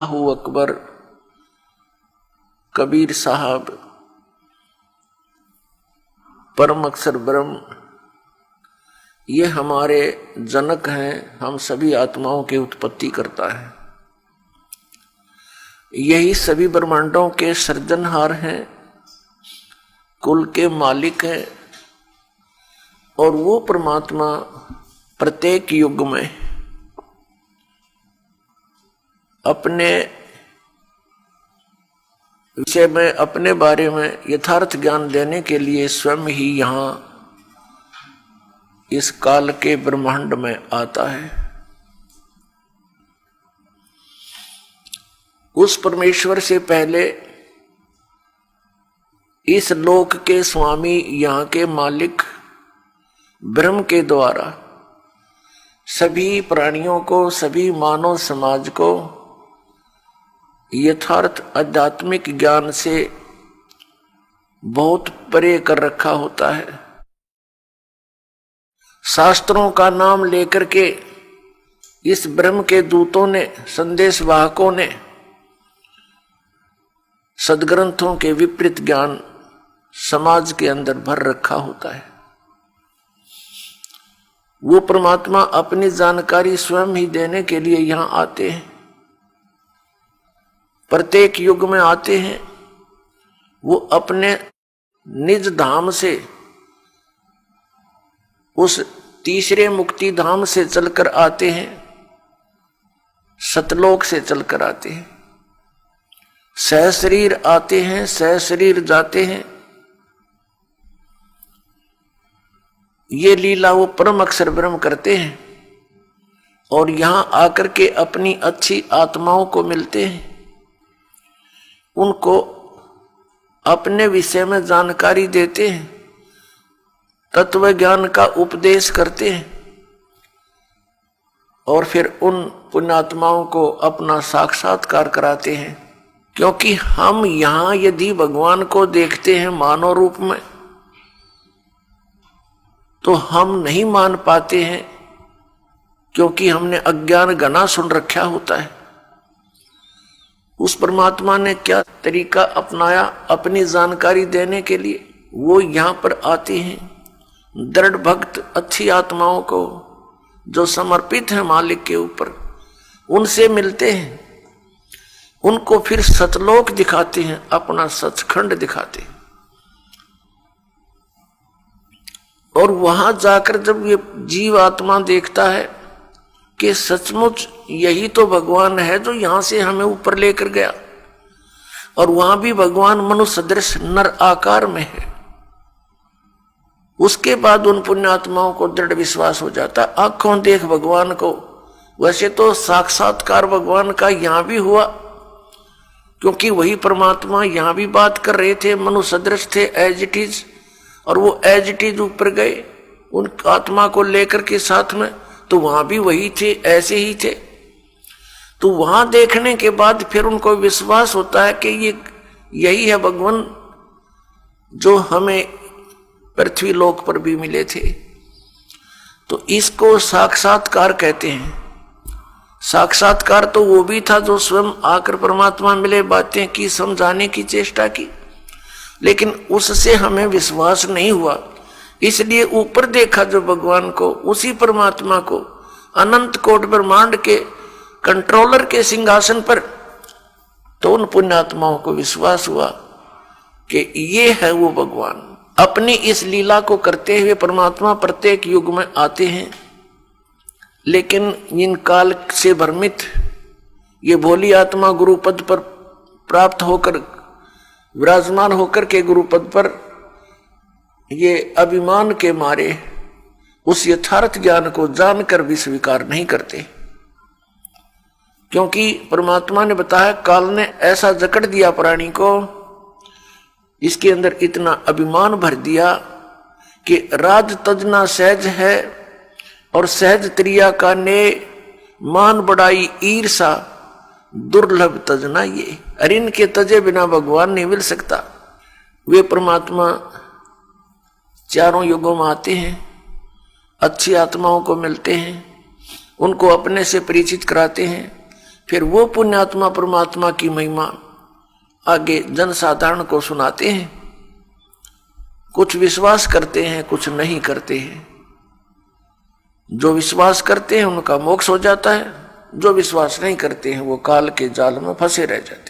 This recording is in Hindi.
अल्लाहु अकबर, कबीर साहब, परम अक्षर ब्रह्म, ये हमारे जनक हैं। हम सभी आत्माओं की उत्पत्ति करता है। यही सभी ब्रह्मांडों के सृजनहार हैं, कुल के मालिक हैं। और वो परमात्मा प्रत्येक युग में अपने विषय में, अपने बारे में यथार्थ ज्ञान देने के लिए स्वयं ही यहाँ इस काल के ब्रह्मांड में आता है। उस परमेश्वर से पहले इस लोक के स्वामी, यहाँ के मालिक ब्रह्म के द्वारा सभी प्राणियों को, सभी मानव समाज को यथार्थ आध्यात्मिक ज्ञान से बहुत परे कर रखा होता है। शास्त्रों का नाम लेकर के इस ब्रह्म के दूतों ने, संदेश वाहकों ने सदग्रंथों के विपरीत ज्ञान समाज के अंदर भर रखा होता है। वो परमात्मा अपनी जानकारी स्वयं ही देने के लिए यहां आते हैं, प्रत्येक युग में आते हैं। वो अपने निज धाम से, उस तीसरे मुक्ति धाम से चलकर आते हैं, सतलोक से चलकर आते हैं। सहशरीर आते हैं, सहशरीर जाते हैं। ये लीला वो परम अक्षर ब्रह्म करते हैं और यहां आकर के अपनी अच्छी आत्माओं को मिलते हैं, उनको अपने विषय में जानकारी देते हैं, तत्व ज्ञान का उपदेश करते हैं और फिर उन पुण्यात्माओं को अपना साक्षात्कार कराते हैं। क्योंकि हम यहां यदि भगवान को देखते हैं मानव रूप में, तो हम नहीं मान पाते हैं, क्योंकि हमने अज्ञान घना सुन रखा होता है। उस परमात्मा ने क्या तरीका अपनाया अपनी जानकारी देने के लिए? वो यहां पर आते हैं दृढ़ भक्त अच्छी आत्माओं को जो समर्पित है मालिक के ऊपर, उनसे मिलते हैं, उनको फिर सतलोक दिखाते हैं, अपना सचखंड दिखाते हैं। और वहां जाकर जब ये जीव आत्मा देखता है कि सचमुच यही तो भगवान है जो यहां से हमें ऊपर लेकर गया, और वहां भी भगवान मनुष्य सदृश नर आकार में है, उसके बाद उन पुण्यात्माओं को दृढ़ विश्वास हो जाता। आंखों देख भगवान को। वैसे तो साक्षात्कार भगवान का यहां भी हुआ, क्योंकि वही परमात्मा यहां भी बात कर रहे थे, मनुष्य सदृश थे एज इट इज, और वो एज इट इज ऊपर गए उन आत्मा को लेकर के साथ में, तो वहां भी वही थे, ऐसे ही थे। तो वहां देखने के बाद फिर उनको विश्वास होता है कि ये यही है भगवान जो हमें पृथ्वी लोक पर भी मिले थे। तो इसको साक्षात्कार कहते हैं। साक्षात्कार तो वो भी था जो स्वयं आकर परमात्मा मिले, बातें की, समझाने की चेष्टा की, लेकिन उससे हमें विश्वास नहीं हुआ। इसलिए ऊपर देखा जो भगवान को, उसी परमात्मा को, अनंत कोट ब्रह्मांड के कंट्रोलर के सिंहासन पर, तो उन पुण्यात्माओं को विश्वास हुआ कि ये है वो भगवान। अपनी इस लीला को करते हुए परमात्मा प्रत्येक युग में आते हैं, लेकिन इन काल से भ्रमित ये भोली आत्मा गुरुपद पर प्राप्त होकर, विराजमान होकर के गुरुपद पर, ये अभिमान के मारे उस यथार्थ ज्ञान को जानकर भी स्वीकार नहीं करते। क्योंकि परमात्मा ने बताया, काल ने ऐसा जकड़ दिया प्राणी को, इसके अंदर इतना अभिमान भर दिया कि राज तजना सहज है और सहज त्रिया का ने, मान बढ़ाई ईर्षा दुर्लभ तजना ये। अरे इनके तजे बिना भगवान नहीं मिल सकता। वे परमात्मा चारों युगों में आते हैं, अच्छी आत्माओं को मिलते हैं, उनको अपने से परिचित कराते हैं फिर वो पुण्यात्मा परमात्मा की महिमा आगे जनसाधारण को सुनाते हैं। कुछ विश्वास करते हैं, कुछ नहीं करते हैं। जो विश्वास करते हैं उनका मोक्ष हो जाता है, जो विश्वास नहीं करते हैं वो काल के जाल में फंसे रह जाते हैं।